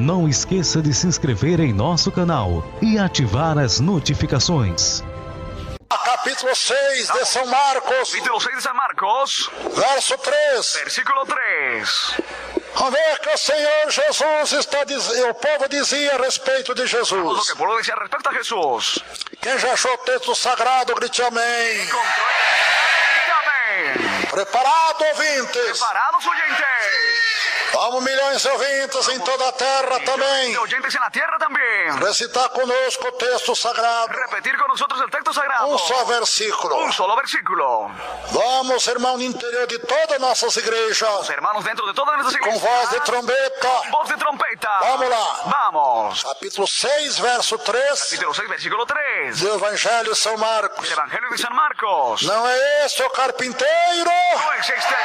Não esqueça de se inscrever em nosso canal e ativar as notificações. Capítulo 6 de São Marcos. Capítulo 6 de San Marcos, Verso 3. versículo 3. Vamos ver que o Senhor Jesus está dizendo, o povo dizia a respeito de Lo Jesus. que el pueblo decía respecto a Jesús. Quem já achou o texto sagrado, grite amém. Encontró Amén. Preparado, ouvintes? Preparados, oyentes. Vamos, milhões de ouvintes em toda a terra também. De oyentes en la tierra también. Recitar conosco o texto sagrado. Repetir con nosotros el texto sagrado. Um só versículo. Un solo versículo. Vamos, irmão, no interior de todas nossas igrejas. Los hermanos dentro de todas nuestras Com iglesias. voz de trombeta. Voz de trompeta. Vamos lá. Vamos. Capítulo 6, verso 3. Capítulo 6, versículo 3. Do Evangelho de São Marcos. El Evangelio de San Marcos. Não é esse o carpinteiro, No existe el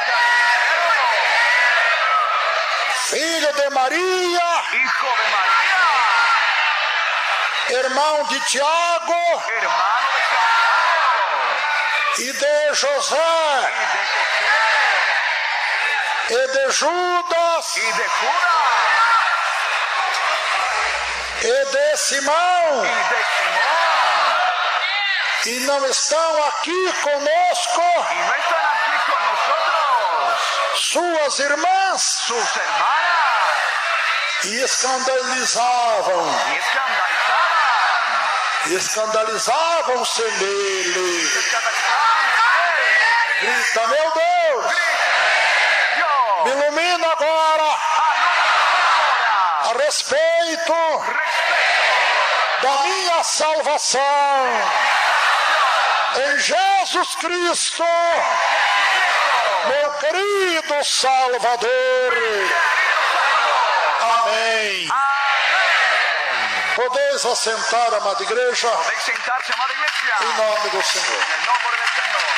filho de Maria, Hijo de María, irmão de Tiago hermano de Santiago e de José y de José e de Judas y de Judas e de Simão. y de Simón. E não estão aqui conosco Y no están aquí con nosotros suas irmãs. sus hermanas. E escandalizavam, Y escandalizavam-se nele. escandalizaban. Grita, meu Deus, me Yo, ilumina agora ahora, a respeito respeto da minha salvação em Jesus Cristo, meu querido Salvador. Amém. Podeis assentar, amada igreja, podéis sentarse, amada iglesia, em nome do Senhor. en el nombre del Señor.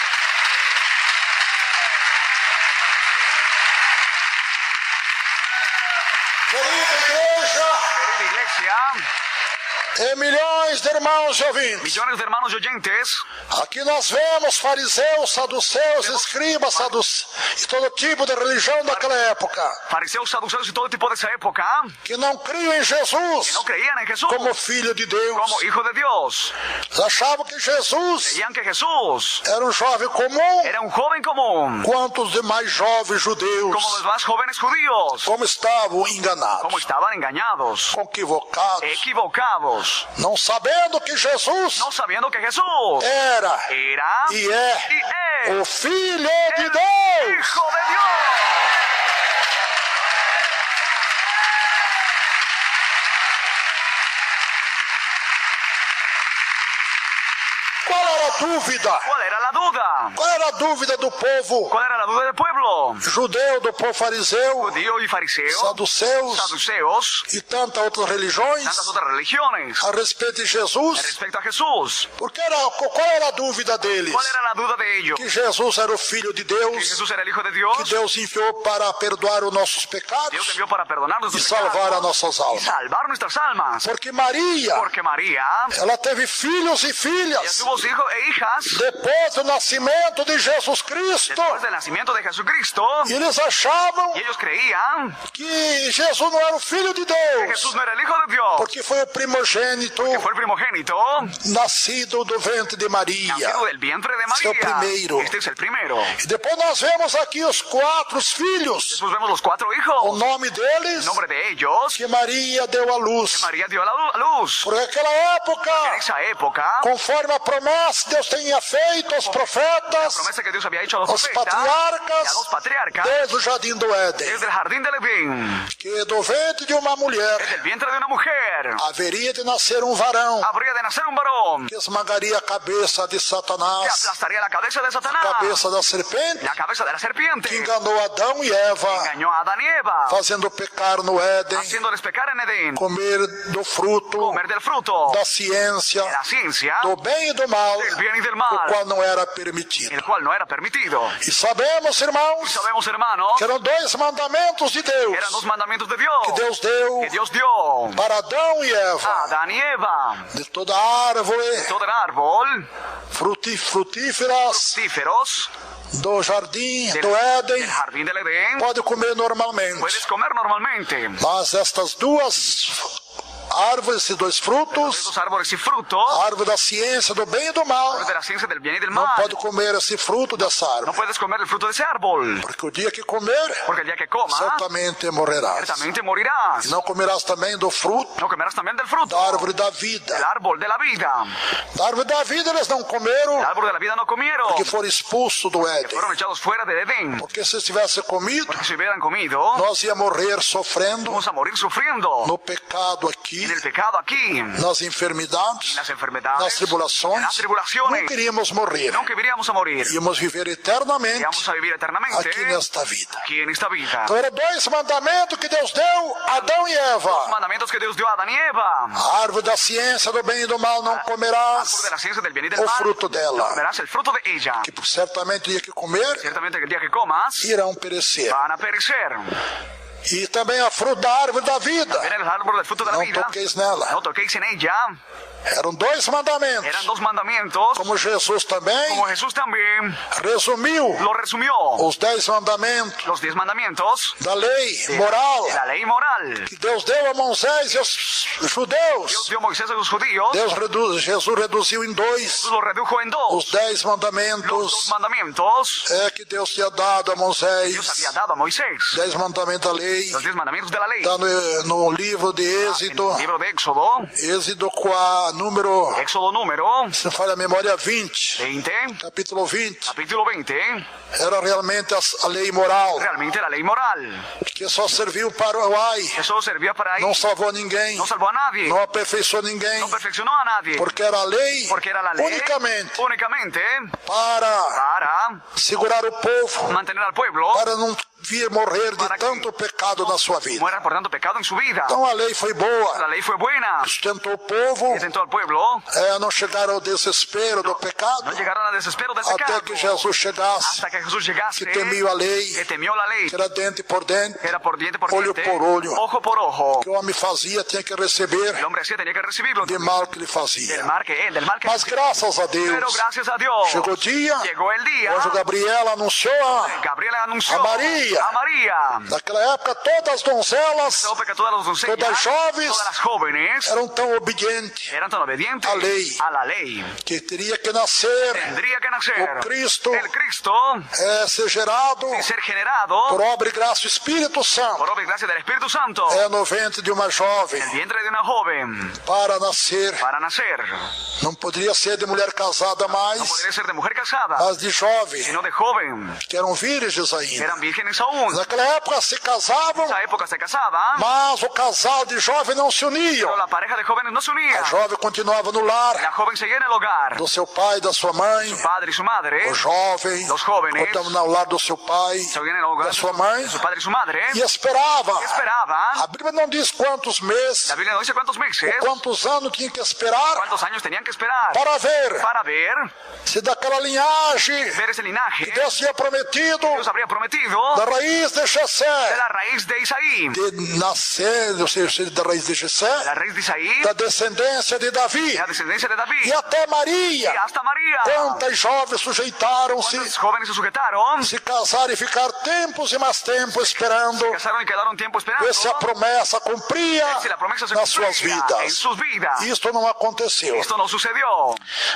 Querida igreja, Querida iglesia, e milhões de irmãos e ouvintes, millones de hermanos y oyentes, aqui nós vemos fariseus, saduceus, escribas, e todo tipo de religião daquela época, fariseos, saduceos y todo tipo de esa época, que não criam em que Jesus no creían en Jesús como Filho de Deus. como Hijo de Dios. Eles achavam que Jesus Creían que Jesús era um jovem comum, era un joven común, quanto os demais jovens judeus, como los más jóvenes judíos, como estavam enganados, como estaban engañados, equivocados, equivocados, não sabendo que Jesus no sabiendo que Jesús era era e é y es o Filho de el Deus. Hijo de Dios. Qual era a dúvida? ¿Cuál era la duda? Qual era a dúvida do povo ¿Cuál era la duda del pueblo? judeu, do povo fariseu, Judío y fariseo, saduceus saduceos, e tantas outras religiões tantas otras religiones a respeito de Jesus? respecto a Jesús? Porque qual era a dúvida deles? ¿Cuál era la duda de ellos? Que Jesus era o Filho de Que Deus, Jesús era el Hijo de que Dios. Deus enviou para perdoar os nossos Dios pecados envió para perdonar nuestros e salvar as pecados nossas y almas. salvar nuestras almas. Porque Maria, Porque María, ela teve filhos e ella filhas tuvo hijos e hijas depois do nascimento de Jesus Cristo. después del nacimiento de Jesucristo. E eles achavam Y ellos creían que Jesus não era o Filho de que Deus, Jesús no era el Hijo de Dios, porque foi o primogênito que fue el primogénito, nascido do ventre de Maria. nacido del vientre de Este é o María. primeiro. Este es el primero. E depois nós vemos aqui os quatro filhos. Después vemos los cuatro O hijos. nome deles El nombre de ellos, que Maria deu à luz. María dio a la luz. Por aquela época, En esa época, conforme a promessa que Deus tinha feito aos la profetas, promesa que Dios había hecho a los aos profetas y patriarcas, a los patriarcas, desde o jardim do Éden, desde el jardín del Edén, que do ventre de uma mulher del vientre de una mujer, haveria de nascer um varão habría de nacer un varón que esmagaria a cabeça de que Satanás, aplastaría la cabeza de Satanás, a cabeça da serpente, la cabeza de la serpiente, que enganou Adão e Eva, engañó a Adán y Eva, fazendo pecar no Éden, haciéndoles pecar en Edén, comer do fruto comer del fruto da ciência, de la ciencia, do bem e do mal, del bien y del o mal, qual não era permitido. el cual no era permitido. E sabemos, Y irmãos, sabemos, hermanos, que eram dois mandamentos de Deus eran dos mandamientos de que Dios Deus deu que Dios dio para Adão e a Eva. Adán y Eva. De toda árvore Todo el árbol frutíferas fructíferos do jardim del, do Éden, del jardín del Edén, pode comer normalmente. puedes comer normalmente. Mas estas duas árvores e dois frutos, Estos árboles y frutos, a árvore da ciência do bem e do mal, de la ciencia del bien y del não mal, pode comer esse fruto dessa no árvore, puedes comer el fruto de ese árbol, porque o dia que comer, porque el día que comas, certamente morrerás. ciertamente morirás. Não comerás também do fruto No comerás también del fruto, da árvore da el vida. árbol de la vida. Da árvore da vida eles não El comeram, árbol de la vida no comieron, porque foram expulsos do Éden. fueron echados fuera del Edén. Porque se tivesse comido, Porque si hubieran comido, nós ia morrer sofrendo vamos a morir sufriendo no pecado aqui, en el pecado aquí, nas enfermidades, en las enfermedades, nas tribulações. en las tribulaciones. Não queríamos morrer. No queríamos a morir, Íamos viver eternamente íbamos a vivir eternamente aqui nesta vida. aquí en esta vida. Então eram dois mandamentos que Deus deu a Adão e Los Eva. mandamientos que Dios dio a Adán y Eva. A árvore da ciência do bem e do mal não Árbol comerás, de la ciencia del bien y del o mal, fruto dela. no comerás el fruto de ella. que certamente o dia que comer, Ciertamente que el día que comas, irão perecer. van a perecer. E também a fruta da árvore da vida. Ven el árbol del fruto de la Não vida, toqueis nela. no toquéis en ella. Eram dois mandamentos. Eran dos mandamientos, Como Jesus também como Jesús también resumiu lo resumió. os 10 mandamentos Los 10 mandamientos da lei de moral la lei moral. que Deus deu a Moisés e aos Dios judeus. dio a Moisés a los judíos, Jesus reduziu em dois Jesús lo redujo en dos. os 10 Los dos mandamentos mandamientos que Deus tinha dado a Moisés. Dios había dado a Moisés. 10 mandamentos da lei. Los 10 mandamientos de la ley. Está no livro de En Êxodo. el libro de Éxodo, Êxodo com a número, Éxodo número se não falha a memória, 20. 20, Capítulo 20. capítulo 20, Era realmente a lei moral, realmente la ley moral. que só serviu para o ai. Que solo servía para ahí. Não salvou ninguém. No salvó a nadie. Não aperfeiçoou ninguém. No perfeccionó a nadie. Porque era a lei Porque era la ley unicamente para para segurar o povo, mantener al pueblo, para não vir morrer de Para que tanto pecado na sua vida. muera por tanto pecado en su vida. Então a lei foi La boa, ley fue buena. sustentou o povo, Y tentó al pueblo. a não chegar ao desespero do No pecado, llegaron al desespero del até pecado. que Jesus chegasse, Hasta que Jesús llegase. que temiu a lei, Que temió la ley. que era dente por dente, Que era por diente por olho diente. por olho, Ojo por ojo. que o homem fazia, tinha que El receber hombre sí tenía que recibirlo. de mal que ele fazia. Del mal que él, del mal que Mas graças a Pero Deus, gracias a Dios. chegou o dia, Llegó el día. onde Gabriela anunciou Gabriel anunció a María. a María. naquela época todas as donzelas Esa época todas las doncellas, Todas jóvenes. todas las jóvenes eram tão obedientes eran tan obedientes A lei. a la ley. que teria que nascer, Tendría que nacer O Cristo. el Cristo ser gerado y ser generado por obra e graça do Espírito Santo por obra y gracia del Espíritu Santo no ventre de uma jovem en el vientre de una joven para nascer. para nacer. Não poderia ser de mulher casada No mais, podría ser de mujer casada, mas de jovem, sino de joven, que eram virgens que ainda. eran vírgenes aún. En Naquela época se casavam, esa época se casaban, mas o casal de jovem não se uniam. pero la pareja de jóvenes no se unía. A jovem continuava no lar La joven seguía en el hogar, do seu pai e da sua mãe. su padre y su madre O jovem Los jóvenes. continuava no lar do seu pai seguían en el hogar da sua mãe de su padre y su madre. e esperava. Esperaban. A Bíblia não diz quantos meses, La Biblia no dice cuántos meses, quantos anos tinha que esperar cuántos años tenían que esperar para ver para ver se daquela linhagem ese linaje que Deus tinha prometido, Dios habría prometido da raiz de de Jessé, la raíz de Isaí, de nascer, ou seja, da raiz de Jessé, la raíz de Isaí, da descendência de Davi de la descendencia de David e até Maria. y hasta María. Quantas jovens sujeitaram-se, Los jóvenes se sujetaron, se casaram e ficar tempos e mais tempo esperando se casaron y quedaron tiempo esperando ver se a promessa cumpria si la promesa se nas suas cumplía en vidas. sus vidas. Isto não aconteceu. Esto no sucedió,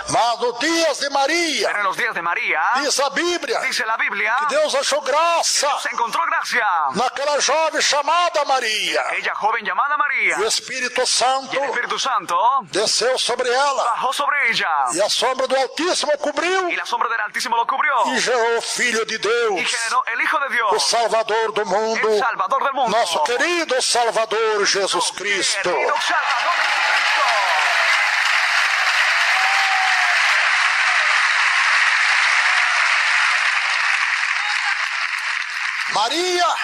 Mas nos dias de pero Maria, en los días de María, diz a Bíblia, dice la Biblia, que Deus achou graça se encontró gracia. naquela jovem chamada Maria. Aquella joven llamada María, E o Espírito Santo y el Espíritu Santo desceu sobre ela, bajó sobre ella, e a sombra do Altíssimo cobriu, y la sombra del Altísimo lo cubrió, e gerou o Filho de y Deus, generó el Hijo de o Dios, Salvador do mundo, el Salvador del mundo, nosso querido Salvador Jesus Cristo. querido Salvador Jesucristo.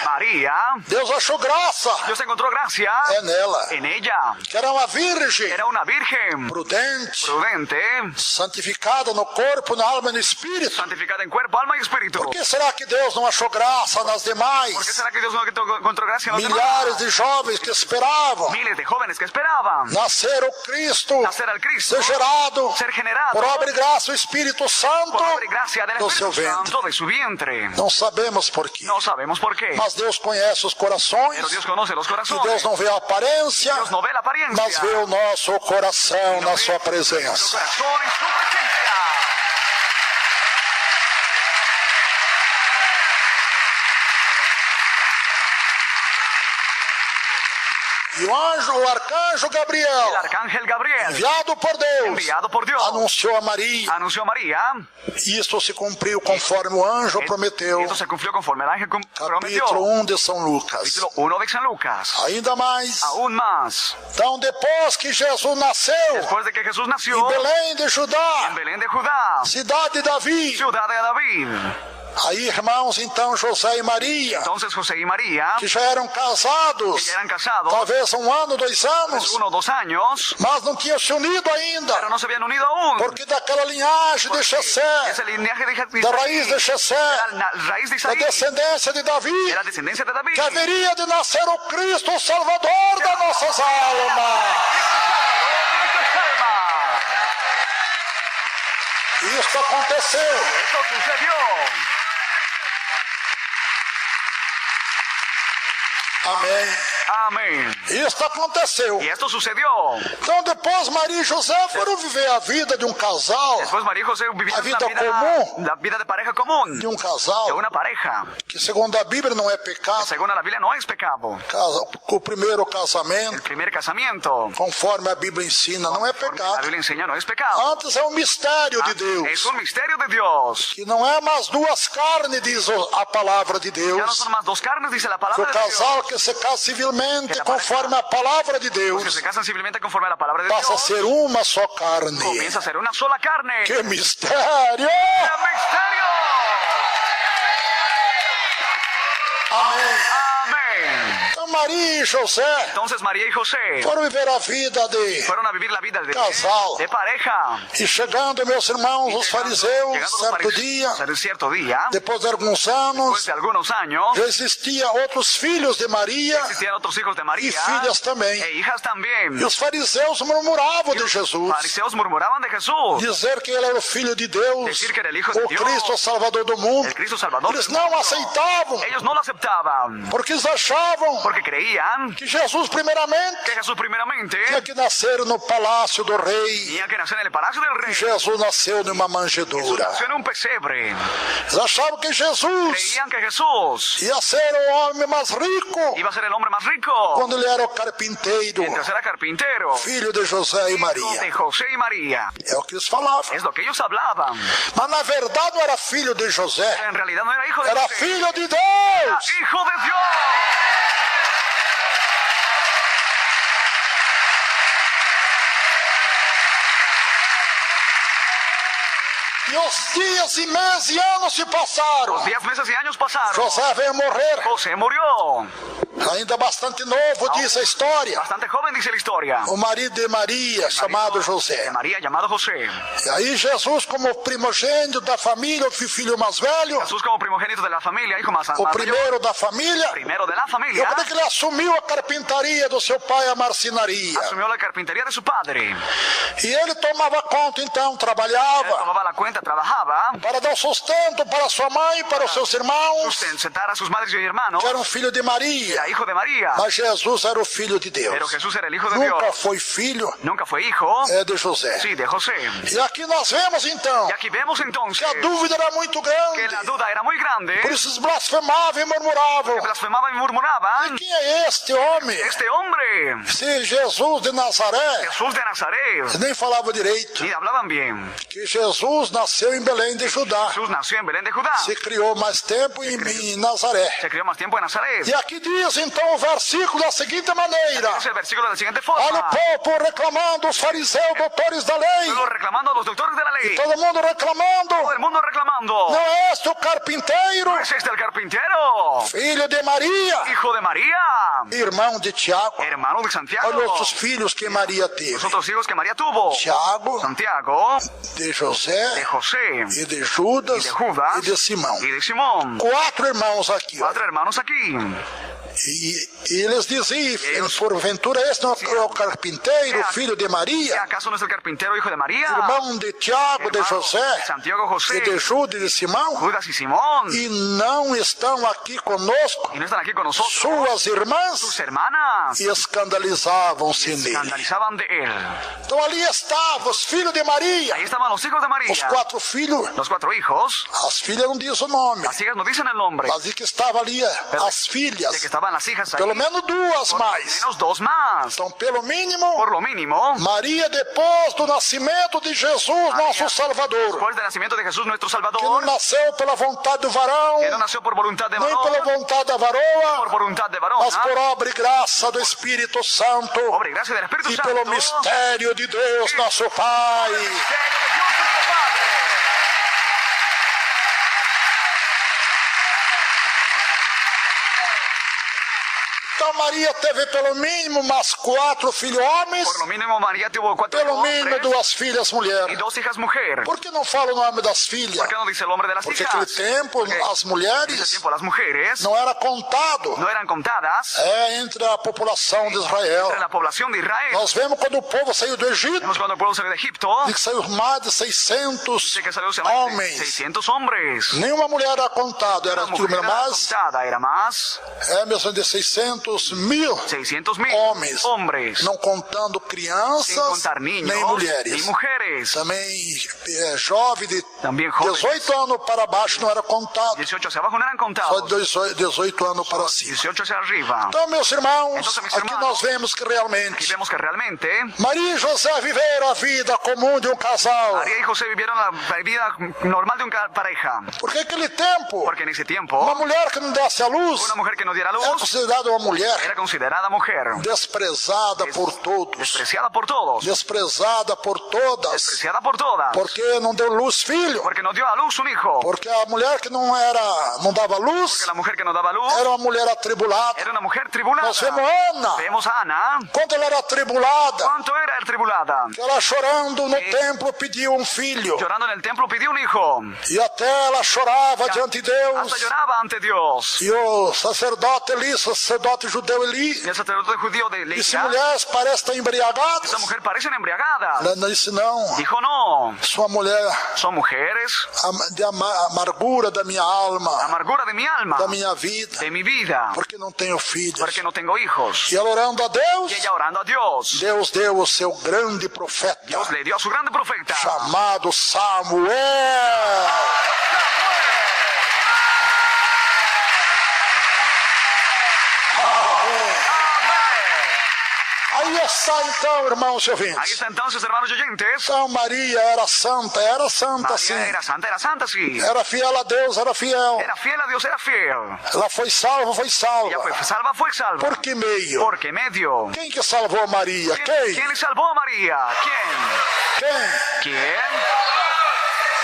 Maria, Deus achou graça Dios encontró gracia nela, en ella. que era uma virgem Era una virgen prudente, prudente, santificada no corpo, na alma e no espírito. santificada en cuerpo, alma y espíritu. Por que será que Deus não achou graça nas demais? ¿Por qué será que Dios no encontró gracia en los Milhares demás? de jovens que esperavam Miles de jóvenes que esperaban nascer o Cristo, nacer al Cristo, ser gerado ser generado por obra e graça do Espírito Santo por obra y gracia del no seu Espíritu ventre. Santo de su vientre. Não sabemos por quê, No sabemos por qué, mas Deus conhece os corações, pero Dios conoce los e corazones. Deus não vê a aparência, Dios no ve la apariencia, mas vê o nosso coração na sua nuestro presença. corazón en su presencia. E o arcanjo Gabriel, El arcángel Gabriel, enviado por Deus, enviado por Dios, anunciou a Maria. anunció a María. Isto se cumpriu conforme o anjo prometeu. Esto se cumplió conforme el ángel prometió. Capítulo 1 de São Lucas. Capítulo 1 de San Lucas. Ainda mais, Aún más, então depois que Jesus nasceu después de que Jesús em nació Belém de Judá, en Belén de Judá, cidade de Davi, ciudad de David, aí irmãos, então José e Maria, entonces José y María, que já eram que casados, ya eran casados, talvez 1 ano, 2 anos, 1 o 2 años, mas não tinham se unido ainda, pero no se habían unido aún. porque daquela linhagem de Jessé, Ese linaje de da raiz de Jessé, la raíz de da Isaí, descendência de Davi, de la descendencia de David, que haveria de nascer o Cristo, o Salvador das nossas almas. Isso aconteceu. Eso sucedió. Amém. Amén. Isso aconteceu. Y esto sucedió. Então depois Maria e José foram viver a vida de um casal, Después María y José vivieron vida la común. vida de pareja común, de um de casal una pareja. que segundo a Bíblia não é pecado. Según la Biblia no es pecado. O primeiro El casamento, primer casamiento, conforme a Bíblia ensina, não é la pecado. Biblia enseña, no es pecado. Antes é um mistério de Es Deus, un misterio de Dios. que não é mais duas carnes, diz a palavra de Ya no Deus. son más dos carnes, dice la O palabra de Dios. casal que se casa civilmente conforme a palavra de Los que Deus se casan simplemente conforme a la palabra de passa a Dios, ser uma só carne. comienza a ser una sola carne. Que mistério! ¡Qué misterio! Amém. Amén. Então Maria e José Entonces María y José foram viver a vida de fueron a vivir la vida Casal. de pareja. E chegando, meus irmãos, os fariseus, Llegando los certo fariseos, dia, cierto día, depois de alguns después anos, de algunos años, já existia outros filhos de Maria existían otros hijos de María e filhas também. e hijas también. E os fariseus murmuravam de Los Jesus, fariseos murmuraban de Jesús, dizer que ele era o Filho de Deus, decir que era el Hijo de o Dios, Cristo, o Salvador do mundo. el Cristo Salvador. Eles del não mundo. aceitavam, Ellos no lo aceptaban porque eles achavam porque creían que Jesus, primeiramente, que Jesús primeramente tinha que nascer no palácio do rei. tenía que nacer en el palacio del rey. Jesus nasceu numa Jesús manjedoura. nació en un pesebre. Eles achavam que Jesus Creían que Jesús ia ser o homem mais rico iba a ser el hombre más rico quando ele era o carpinteiro, mientras era carpintero, filho de José e de Maria. José y María. É o que eles falavam. Es lo que ellos hablaban. Mas na verdade não era filho de José, Pero en realidad no era hijo de era José, filho de era Deus. hijo de Dios. E os dias e meses e anos se passaram. Los días, meses y años pasaron. José veio morrer, José murió. ainda bastante novo, diz a história. Bastante joven, dice la historia. O marido de Maria, chamado De José. María, llamado José. E aí Jesus, como primogênito da família, o filho mais velho, Jesús como primogénito de la familia, hijo más o mayor, primeiro da família, primero de la eu familia, creio que ele assumiu a carpintaria do seu pai, a marcenaria. asumió la carpintería de su padre. E ele tomava conta, então, Él trabalhava tomaba la cuenta, trabajaba, para dar sustento para sua mãe, para os seus irmãos, sustentar a sus madres y hermanos, que era um filho de Maria. era hijo de María. Mas Jesus era o filho de Pero Deus. Jesús era el hijo de Nunca Dios. foi filho Nunca fue hijo, de José. sí, de José. E aqui nós vemos, então, Y aquí vemos que entonces a dúvida era muito que grande. la duda era muy grande, Por isso eles blasfemavam e murmuravam. que blasfemaban y murmuraban. Quem é este homem? Este hombre, Se Jesus de Nazaré, Jesús de Nazaret, eles nem falavam direito, ni hablaban bien. que Jesus nasceu em Belém de Judá. Jesús nació en Belén de Judá, Se criou mais tempo em Nazaré. se crió más tiempo en Nazaret. E aqui diz então o versículo da seguinte maneira. Es el versículo de la siguiente Olha forma. o povo reclamando, os fariseus, doutores da lei. Luego reclamando a los doctores de la ley. Todo mundo reclamando. Todo el mundo reclamando. Não é este o carpinteiro, ¿No es este el carpintero? filho de Maria, Hijo de María. irmão de Tiago? Hermano de Santiago. Olha outros filhos que Maria teve. Los otros hijos que María tuvo. Tiago, Santiago, de José, de José, e de Judas, y de Judas, e de Simão. y de Simón. 4 irmãos aqui. Ó. 4 hermanos aquí. E eles diziam, porventura esse não é o carpinteiro, filho de Maria, ¿Acaso no es el carpintero, hijo de María? irmão de Tiago, de Hermano José, de Santiago, José, e de Judas e de Simão? Judas y Simón. E não estão aqui conosco Y no están aquí con nosotros. suas irmãs? Sus hermanas E escandalizavam-se se nele. escandalizaban de él. Então ali estavam os filhos de Maria, Ahí estaban los hijos de María. os 4 filhos. Los 4 hijos. As filhas não dizem o nome, Las hijas no dicen el nombre. mas de que estava ali as De filhas, que estaban las hijas ahí. pelo menos 2 mais. Menos 2 más. Então, pelo mínimo, Por lo mínimo, Maria, depois do nascimento de Jesus, nosso Salvador, después del nacimiento de Jesús nuestro que não Salvador, nasceu pela vontade do varão, que no nació por voluntad de nem pela varón, vontade da por varoa, voluntad de varón, mas por obra e graça do Espírito Santo obra y gracia del Espíritu e Santo, pelo mistério de Deus, nosso Pai. misterio de Dios nuestro Padre. Então, Maria teve pelo mínimo mais 4 filhos homens, Por lo mínimo María tuvo 4 pelo hijos mínimo hombres 2 filhas y mulheres. 2 hijas mujer. Por que não fala o nome das filhas? ¿Por qué no dice el nombre de las Porque naquele hijas? tempo Porque as en ese mulheres tiempo las mujeres não era contado no eran contadas entre a população de Israel. entre la población de Israel. Nós vemos quando o povo saiu do Egito, Vemos cuando el pueblo salió de Egipto, diz que saiu mais de 600 dice que salió más de homens. 600 hombres. Nenhuma mulher era contada, era Una mujer tudo no era mais, contada, era más, mesmo de 600.000 600,000 homens, hombres, não contando sin crianças contar niños nem ni mulheres. mujeres. Também jovem de También jóvenes, 18 anos para baixo não era contado, 18 hacia abajo no eran só contados, 18 anos para cima. 18 hacia arriba. Então, meus irmãos, Então, meus aqui irmãos, nós vemos que Aquí realmente vemos que realmente Maria e José viveram a vida comum de um casal. María y José vivieron la vida normal de una pareja. Porque naquele tempo, Porque en ese tiempo, uma mulher que não desse a luz una mujer que no diera era luz considerada uma mulher era considerada mujer, desprezada por todos, despreciada por todos, desprezada por todas, despreciada por todas, porque não deu luz filho, porque no dio a luz un hijo, porque a mulher que não dava luz porque la mujer que no daba luz era uma mulher atribulada. era una mujer tribulada. Nós vemos Ana, Vemos a Ana, quando ela era atribulada, ¿cuánto era tribulada? que ela chorando no templo pediu um filho, Llorando en el templo pidió un hijo, e até ela chorava diante de Deus. hasta lloraba ante Dios. E o sacerdote Eli, sacerdote judeu Eli, Y el sacerdote judío de disse: Leia, mulheres parecem estar embriagadas. esa mujer parecen embriagada. Ela disse: não, Dijo no, sua mulher, son mujeres, de amargura da minha alma, amargura de mi alma, da minha vida, de mi vida, porque não tenho filhos. porque no tengo hijos. E ela orando a Deus, Y ella orando a Dios, Deus deu o seu grande profeta, Dios le dio a su grande profeta, chamado Samuel. Aí está então, irmãos e Ahí ouvintes. está entonces, hermanos y oyentes. Então Maria era santa sim. María era santa, sí. Era fiel a Deus, era fiel. Era fiel a Dios, era fiel. Ela foi salva, foi salva. Ella fue salva, fue salva. Por que meio? ¿Por qué medio? Quem que salvou Maria? Quem? ¿Quién le salvó a María? ¿Quién? Quem? ¿Quién?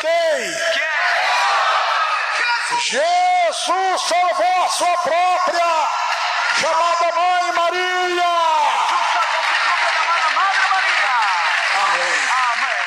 Quem? ¿Quién? Jesus salvou a sua própria chamada Mãe Maria. Madre María. Amém. Amén.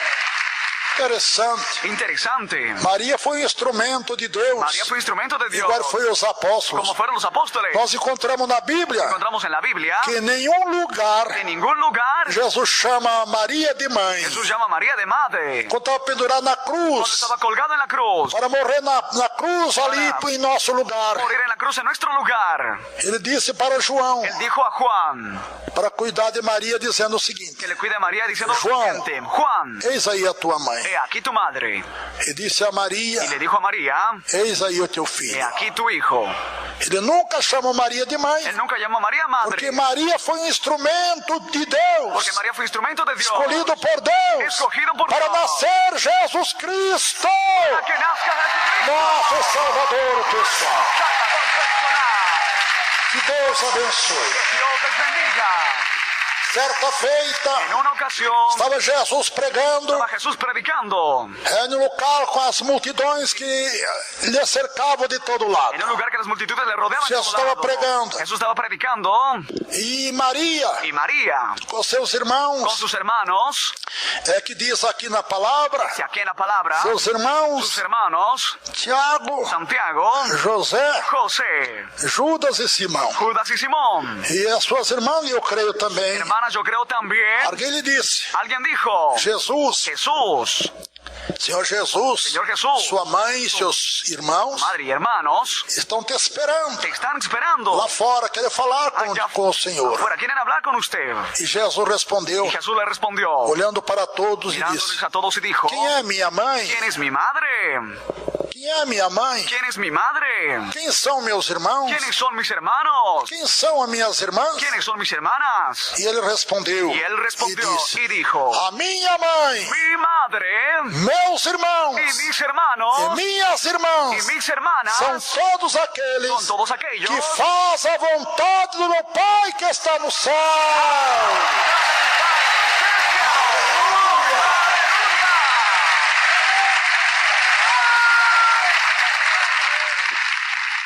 Interessante. Interesante. Maria foi um instrumento de Deus. María fue instrumento de Dios. Igual foi os apóstolos. Como fueron los apóstoles. Nós encontramos na Bíblia Encontramos en la Biblia que em nenhum lugar en ningún lugar Jesus chama Maria de mãe. Jesús llama a María de madre. Quando estava pendurado na Cuando cruz, estaba colgado en la cruz. para morrer na cruz ali em nosso lugar. Morir en la cruz en nuestro lugar. Ele disse para João, Él dijo a Juan para cuidar de Maria, dizendo o seguinte: que le cuide a María diciendo lo Juan. siguiente. Juan, eis aí a tua mãe. he aquí tu madre. E disse a Maria: Y le dijo a María, eis aí o teu he filho. aquí tu hijo. Ele nunca chamou Maria de mãe, Él nunca llamó a María porque madre. Maria foi um instrumento de Deus, Porque María fue instrumento de Dios. escolhido por Deus, Escogido por para Dios. nascer Jesus Cristo, Para que nazca Jesucristo. nosso Salvador pessoal. Salvador personal. Que Deus abençoe. Que Dios les bendiga. Certa feita, En una ocasión estava Jesus pregando estaba Jesús predicando em um local com as multidões que lhe cercavam de todo lado. en un lugar que las multitudes le rodeaban. de Jesús todo estaba lado. pregando. Jesús estaba predicando E Maria, y María com seus con irmãos, sus hermanos, é que diz aqui na palavra, si aquí en la palabra, seus sus irmãos, hermanos, Tiago, Santiago, José, José, Judas e Simão. Judas y Simón. E as suas irmãs, eu creio também. Hermanas, yo creo también. Alguém lhe disse, Alguien dijo, Jesus, Jesús, Senhor Jesus, Señor Jesús, sua mãe e seus irmãos madre y hermanos, estão te esperando te están esperando. lá fora, querem falar Allá com o Senhor. afuera, quieren hablar con usted. E Jesus respondeu, Y Jesús le respondió, olhando para todos e mirándoles disse, a todos y dijo, quem é minha mãe? ¿quién es mi madre? Quem é minha mãe? ¿Quién es mi madre? Quem são meus irmãos? ¿Quiénes son mis hermanos? Quem são as minhas irmãs? ¿Quiénes son mis hermanas? E ele respondeu Y él respondió e disse, y dijo, a minha mãe, mi madre meus irmãos y mis e hermanos minhas y irmãs mis hermanas são todos aqueles son todos aquellos que fazem a vontade do meu Pai que está no céu.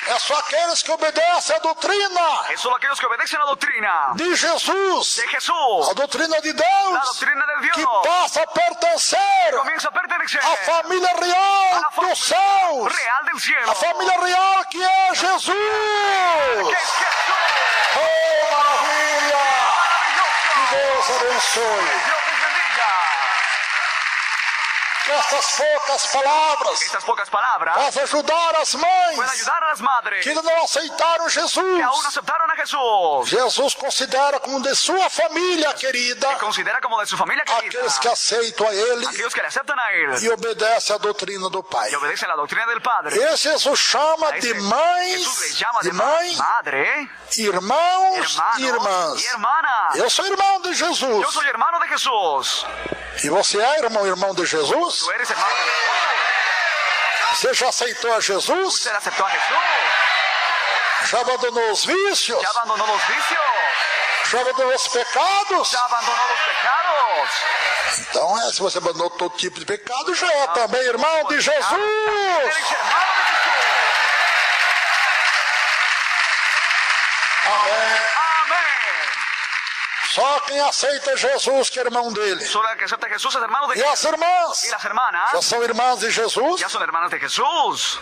É só aqueles que obedecem à doutrina Es solo aquellos que obedecen la doctrina de Jesus, de Jesús, a doutrina de la Deus, doctrina de que Dios, passa a pertencer comienza a pertenecer à família real a la dos céus, real del cielo, a família real que é Jesus. que es Jesús. Oh, maravilha! Que Maravilloso. Deus abençoe. Dios les bendiga. Que essas poucas palavras Estas pocas palabras possam ajudar as mães pueden ayudar a las madres que ainda não aceitaram que aún Jesus. aceptaron a Jesús. Jesus considera como de sua família querida Considera como de su familia querida aqueles que aceitam a Ele aquellos que le aceptan a él e obedecem à doutrina do Pai. y obedecen la doctrina del Padre. Esse Jesus chama A de ese Jesús le mães, llama de de mãe, madre, irmãos e hermanos irmãs. y hermanas. Eu sou irmão de Yo Jesus. soy hermano de Jesús. E você é irmão de Jesus? Tú eres hermano de Jesús. Você já aceitou a Jesus? Usted aceptó a Jesús. Já abandonou os vícios? Ya abandonó los vicios. Já abandonou os pecados? Ya abandonó los pecados. Então, se você abandonou todo tipo de pecado, já é também irmão de Jesus. Eres hermano de Jesús. Amém. Amén. Só quem aceita Jesus que é irmão dele. Solo el que acepta a Jesús es hermano de E Jesús. as irmãs Y las hermanas já são irmãs de Jesus. ya son hermanas de Jesús.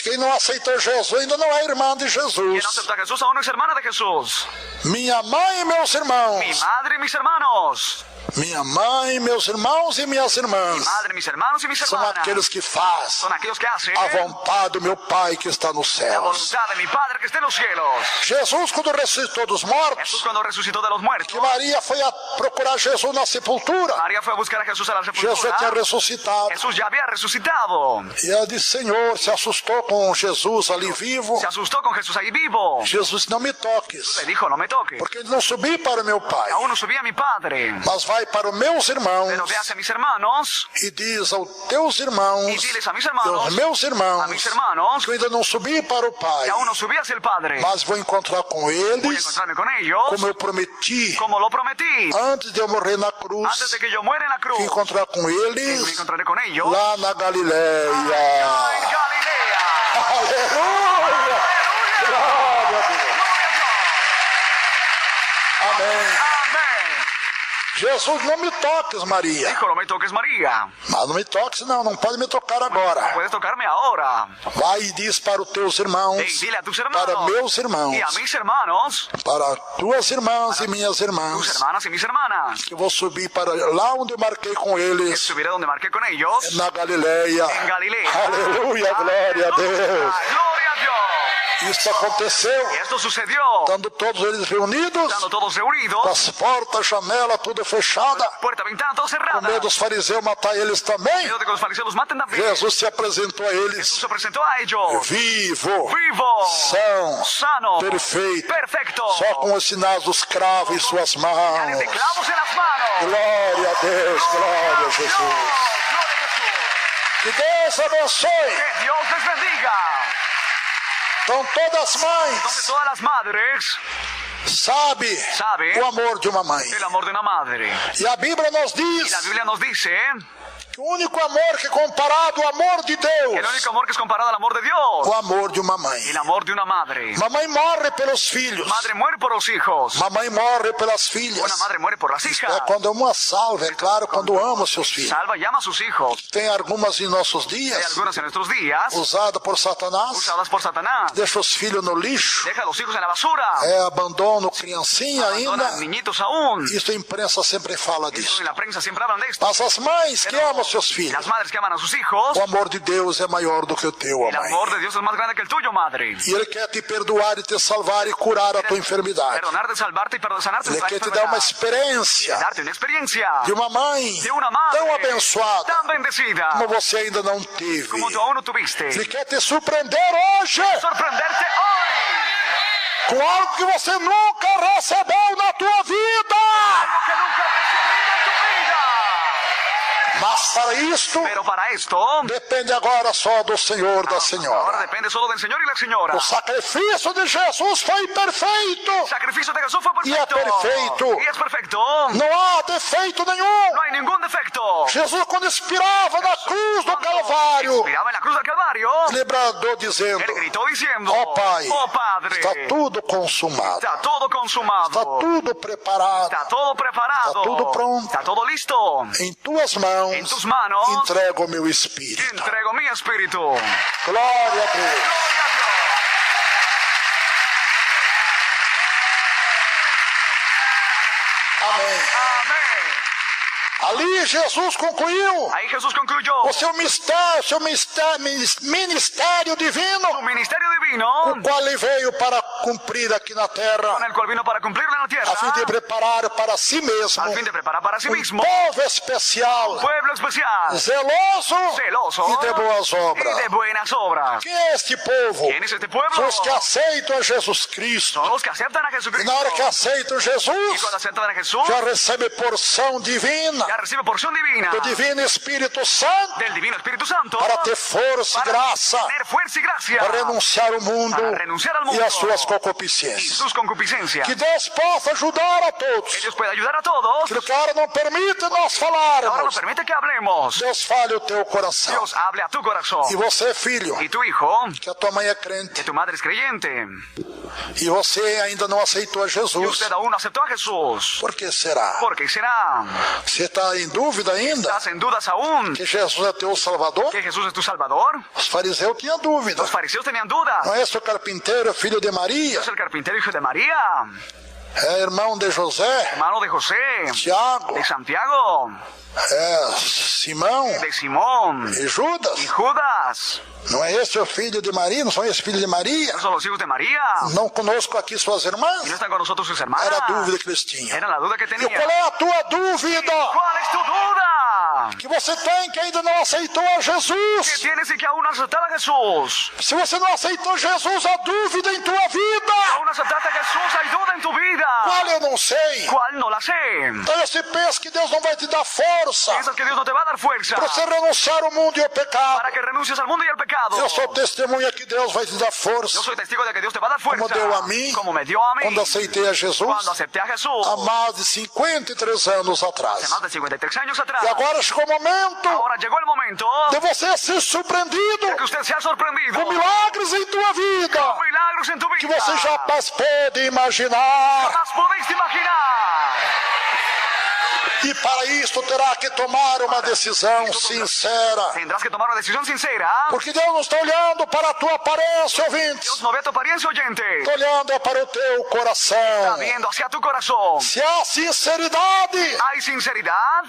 Quem não aceitou Jesus ainda não é irmã de Quien no Jesus. acepta a Jesús aún no es hermana de Jesús. Minha mãe e meus Mi irmãos. madre y mis hermanos. Minha mãe, meus irmãos e minhas Mi irmãs madre, mis hermanos y mis são hermanas. aqueles que fazem Son aquellos que hacen a vontade do meu Pai que está nos la céus. voluntad de mi Padre que está en los cielos. Jesus, quando ressuscitou dos Jesús mortos, cuando resucitó de los muertos, que Maria foi a procurar Jesus na sepultura, María fue a buscar a Jesús a la Jesus já tinha sepultura. ressuscitado. Jesús ya había resucitado. E ela disse, Senhor, se assustou com Jesus ali vivo. Se asustó con Jesús ahí vivo. Jesus, não me toques, Le dijo, no me toques. porque eu não subi para o meu Pai, Aún no subí a mi Padre. mas vai para os meus Pero irmãos ve hacia mis hermanos e diz aos teus irmãos y diles a mis e aos hermanos, meus irmãos a mis hermanos, que eu ainda não subi para o Pai, que aún no subí hacia el Padre. mas vou encontrar com Voy a eles encontrarme con ellos, como eu prometi como lo prometí. antes de eu morrer na Antes cruz, de que yo muera en la cruz, que encontrar com me eles encontraré con ellos lá na Galileia. en Galilea. Aleluia! Glória a Deus. Amém. Amén. Jesus, não me toques, Maria. Dijo, no me toques, María. Mas não me toques, não pode me tocar agora. Puedes tocarme ahora. Vai e diz para os teus irmãos, Y dile a tus para hermanos meus irmãos, y a mis hermanos, para tuas irmãs e minhas tus irmãs, hermanas y mis hermanas, que eu vou subir para lá onde eu marquei com que eles, subiré donde marqué con ellos, na Galileia. en Galilea. Aleluia, glória a Deus. Gloria a Dios. Isso aconteceu, Y esto sucedió, estando todos eles reunidos, estando todos com reunidos, as portas, janela, tudo fechada, puerta, ventana, todo com cerrada. medo dos fariseus matar eles também. Miedo de que los fariseos los maten también. Jesus se apresentou a Jesús eles se presentó a ellos, vivo, vivo, são, sano, perfeito, perfecto, só com os sinais dos cravos em suas mãos. de clavos en las manos. Glória a Deus, glória a Jesus. Gloria a Jesús. Que Deus abençoe. Que Dios les bendiga. Então todas as mães Entonces todas las madres sabem saben o amor de uma mãe. el amor de una madre. E a Bíblia nos Y diz la Biblia nos dice que o único amor que é comparado ao amor de que el Deus, único amor que es comparado al amor de Dios, o amor de uma mãe. el amor de una madre. Mamãe morre pelos filhos. Madre muere por los hijos. Mamãe morre pelas Una filhas. madre muere por las É hijas. quando uma salva, é claro, quando ama seus filhos. Salva y ama a sus hijos. Tem algumas em nossos Hay dias, algunas en nuestros días usada por Satanás, usadas por Satanás. deixa os filhos no lixo, Deja a los hijos en la basura. abandono criancinha Abandona ainda. niñitos aún. Isso a imprensa sempre fala disso. En la prensa siempre hablan de esto. Mas as mães que amam seus filhos, Las madres que aman a sus hijos, o amor de Deus é maior do que o teu, el mãe. amor de Dios es más grande que el tuyo, madre. E Ele quer te perdoar e te salvar e curar a tua enfermidade. Perdonarte, salvarte y sanarte de Ele la quer te dar uma enfermedad. experiência Darte una experiencia de uma mãe de una madre tão abençoada tan bendecida como você ainda não teve. como tú aún no tuviste. Ele quer te surpreender hoje Sorprenderte hoy. com algo que você nunca recebeu na tua vida. Algo que nunca has recibido en tu vida. Mas para isto, Pero para esto, depende agora só do Senhor, da ahora Senhora. depende solo del Señor y la Señora. O sacrifício de Jesus foi perfeito. El sacrificio de Jesús fue Y es perfecto. perfecto. Y es perfecto. Não há defeito nenhum. No hay ningún defecto. Jesus, quando expirava na cruz do Calvário, Miraba en la cruz del Calvario. ele bradou dizendo: Él gritó diciendo: Ó Pai, oh Padre, está tudo consumado, está todo consumado. está tudo preparado. Está todo preparado. Está todo pronto. Está todo listo. Em tuas mãos, En tus manos entrego o meu espírito. entrego mi espíritu. Glória a Deus. Gloria a Dios. Amém. Amén. Ali Jesus concluiu Ahí Jesús concluyó o seu ministério divino, su ministerio divino, o qual ele veio para cumprir aqui na terra, con el cual vino para cumplirlo en la tierra, a fim de preparar para si mesmo al fin de preparar para sí mismo povo especial, pueblo especial, zeloso celoso e de boas y obras. de buenas obras. Quem é este povo? ¿Quién es este pueblo? São os que aceitam a Jesus Cristo. Son los que aceptan a E Jesucristo. na hora que aceitam Y Jesus, cuando aceptan a Jesús, já recebe porção divina ya recibe porción divina do Divino Espírito Santo del Divino Espíritu Santo para ter força e para graça, tener fuerza y gracia para renunciar ao mundo para renunciar al e mundo às suas y concupiscências. sus concupiscencias. Que Deus possa ajudar a Que todos. Dios pueda ayudar a todos. Que o cara não permite nós Ahora no falarmos. permite que hablemos. Deus fale o teu coração. Dios hable a tu corazón. E você, filho, Y tu hijo, que a tua mãe é que crente, tu madre es creyente, e você ainda não aceitou a y Jesus, usted aún no aceptó a Jesús. por que será? ¿Por qué será? Você está em dúvida ainda ¿Estás en dudas aún que Jesus é teu Salvador? que Jesús es tu Salvador? Os fariseus tinham dúvida. Los fariseos tenían dudas. Não é seu carpinteiro, filho de Maria, ¿Es el carpintero hijo de María? é irmão de José, Hermano de José, Tiago, de Santiago, é Simão de Simón e Judas. y Judas. Não é esse o filho de Maria? Não são esses filhos de Maria? ¿No son los hijos de María? Não conosco aqui suas ¿Y no irmãs? están con nosotros sus hermanas? Era a dúvida que eles tinham. Era la duda que E tenía. qual é a tua dúvida? ¿Cuál es tu duda? Que você tem que ainda não aceitou a Que Jesus. tienes y que aún no aceptar a Jesús. Se você não aceitou Jesus, há dúvida em tua vida. Aún no aceptaste a Jesús, hay duda en tu vida. Qual eu não sei. ¿Cuál? No la sé. Então você pensa que Deus não vai te dar força Piensas que Dios no te va a dar fuerza para você renunciar ao mundo e ao pecado. para que renuncies al mundo y al pecado. Eu sou testemunha que Deus vai te dar Yo força. soy testigo de que Dios te va a dar fuerza. Como deu a mim, Como me dio a mí. quando aceitei a Jesus, Cuando acepté a Jesús. há mais de 53 anos Hace atrás. más de 53 años atrás. E agora chegou o momento Ahora llegó el momento de você ser surpreendido de que usted sea sorprendido com milagres em tua vida con milagros en tu vida que você jamais pode imaginar. jamás pudiste imaginar. E para isto terá que tomar uma decisão sincera. Tendrás que tomar una decisión sincera. Porque Deus não está olhando para a tua aparência, ouvintes. Dios no ve tu apariencia, oyente. Está olhando para o teu Está coração. viendo hacia tu corazón. Se há sinceridade, Hay sinceridad.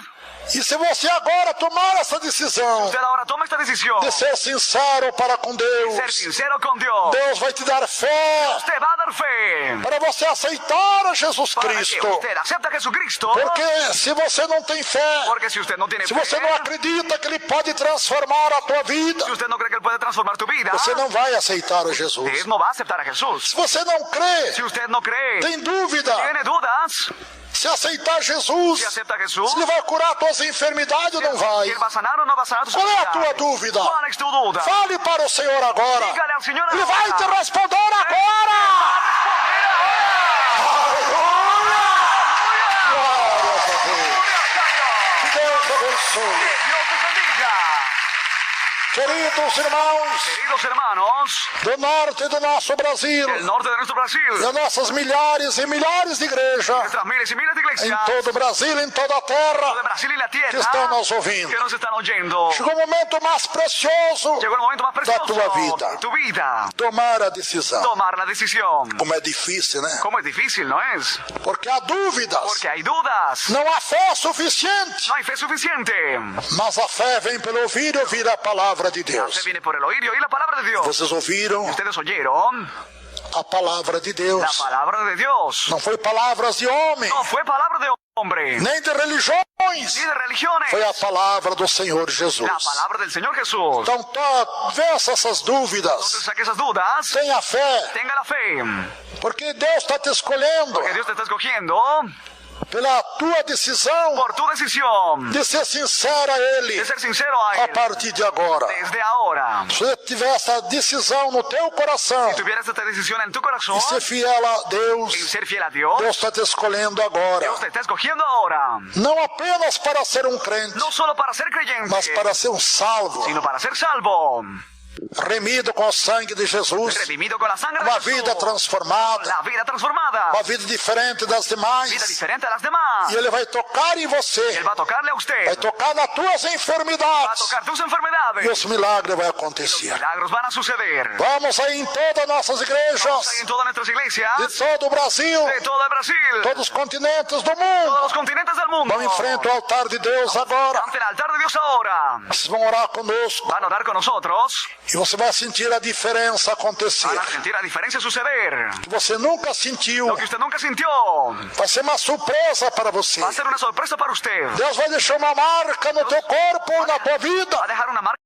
e se você agora tomar essa decisão Usted ahora toma esta decisión de ser sincero para com de ser Deus, sincero con Dios. Deus vai te dar fé Usted va a dar fe para você aceitar a Jesus para que Cristo. usted acepte a Jesucristo. Porque se você não tem fé, Porque si usted no tiene se fe, você não acredita que Ele pode transformar a tua vida, si usted no cree que Él puede transformar tu vida, você não vai aceitar a Jesus. usted no va a aceptar a Jesús. Se você não crê, Si usted no cree, tem dúvida, tiene dudas, Se aceitar Jesus, Si acepta a Jesús, Ele vai curar tuas enfermidades ou não vai? ¿Él va a sanar o no va a sanar tus Qual é a enfermedades? tua dúvida? ¿Cuál es tu duda? Fale para o Senhor agora. Dígale al Señor Ele ahora. vai te responder agora. Aleluia! Glórias a Deus. Que Deus abençoe. Dios te bendiga. Queridos irmãos Queridos hermanos, do norte do nosso Brasil, del norte de nuestro Brasil, das nossas milhares e milhares de igrejas, nuestras miles y miles de em iglesias, todo o Brasil, em toda a terra, de Brasil y la que tierra, estão nos ouvindo. que nos están oyendo. Chegou o momento mais precioso Llegó el momento más precioso tua vida. de tu vida. tomar a decisão. Tomar la decisión. Como é difícil, né? ¿Cómo es difícil, no es? Porque há dúvidas, Porque hay dudas. não há fé suficiente. No hay fe suficiente. Mas a fé vem pelo ouvir e ouvir a palavra de Se Deus. viene por el oír y oír la palabra de Dios. Vocês ouviram Ustedes oyeron a palavra de la Deus. palabra de Dios. Não foi palavras de homem, No fue palabra de hombre, nem de religiões. ni de religiones. Foi a palavra do Senhor Jesus. La palabra del Señor Jesús. Então, vença essas dúvidas. Entonces saque esas dudas. Tenha fé, Tenga la fe. porque Deus está te escolhendo Que Dios te está escogiendo pela tua decisão por tu decisión de ser sincera a Ele de ser sincero a a Él partir de agora. desde ahora. Se você tiver essa decisão no teu coração Si tuvieras esta decisión en tu corazón e ser fiel a Deus, en ser fiel a Dios, Deus está te escolhendo agora. Dios te está escogiendo ahora. Não apenas para ser um crente, No solo para ser creyente, mas para ser um salvo, sino para ser salvo, remido com o sangue de Jesus, redimido con la sangre de uma Jesús, vida transformada, la vida transformada, uma vida diferente das vida demais. diferente a las demás. E Ele vai tocar em você, Él va a tocarle a vai usted, tocar nas tuas va a enfermidades tocar tus e enfermedades. os milagres vão Los acontecer. milagros van a suceder. Vamos aí em todas as nossas Vamos igrejas, ahí en todas nuestras iglesias, de todo o Brasil, de todo el Brasil, todos os continentes do todos mundo. los continentes del mundo. Vão em frente ao altar de Deus agora. Ante el altar de Dios ahora. Vocês vão orar conosco Van a orar con nosotros. e você vai sentir a diferença acontecer. Van a sentir la diferencia suceder. Que você nunca sentiu. Lo que usted nunca sintió. Vai ser uma surpresa para você. Va a ser una sorpresa para usted. Deus vai deixar uma marca no teu corpo, na tua vida. Va a dejar una marca